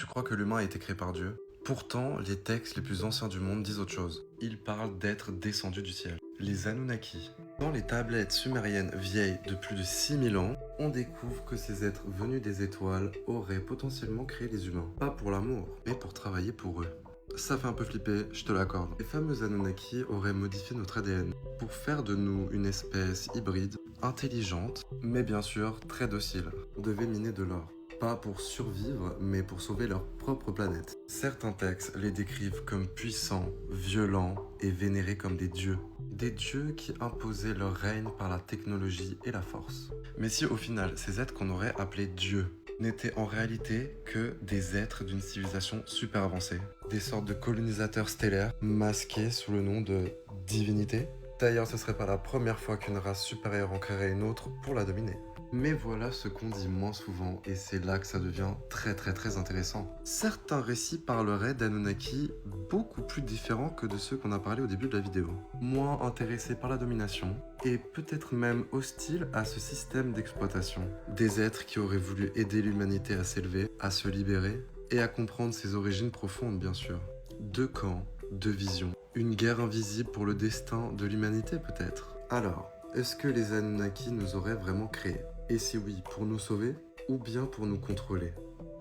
Tu crois que l'humain a été créé par Dieu? Pourtant, les textes les plus anciens du monde disent autre chose. Ils parlent d'êtres descendus du ciel. Les Anunnaki. Dans les tablettes sumériennes vieilles de plus de 6000 ans, on découvre que ces êtres venus des étoiles auraient potentiellement créé les humains. Pas pour l'amour, mais pour travailler pour eux. Ça fait un peu flipper, je te l'accorde. Les fameux Anunnaki auraient modifié notre ADN pour faire de nous une espèce hybride, intelligente, mais bien sûr très docile. On devait miner de l'or. Pas pour survivre, mais pour sauver leur propre planète. Certains textes les décrivent comme puissants, violents et vénérés comme des dieux. Des dieux qui imposaient leur règne par la technologie et la force. Mais si au final, ces êtres qu'on aurait appelés dieux n'étaient en réalité que des êtres d'une civilisation super avancée, des sortes de colonisateurs stellaires masqués sous le nom de divinité. D'ailleurs, ce serait pas la première fois qu'une race supérieure en créerait une autre pour la dominer. Mais voilà ce qu'on dit moins souvent, et c'est là que ça devient très intéressant. Certains récits parleraient d'Anunnaki beaucoup plus différents que de ceux qu'on a parlé au début de la vidéo. Moins intéressés par la domination, et peut-être même hostiles à ce système d'exploitation. Des êtres qui auraient voulu aider l'humanité à s'élever, à se libérer, et à comprendre ses origines profondes bien sûr. Deux camps, deux visions. Une guerre invisible pour le destin de l'humanité peut-être. Alors, est-ce que les Anunnaki nous auraient vraiment créés? Et si oui, pour nous sauver ou bien pour nous contrôler?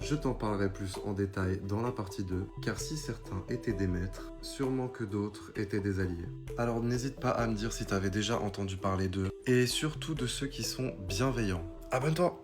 Je t'en parlerai plus en détail dans la partie 2, car si certains étaient des maîtres, sûrement que d'autres étaient des alliés. Alors n'hésite pas à me dire si t'avais déjà entendu parler d'eux, et surtout de ceux qui sont bienveillants. Abonne-toi!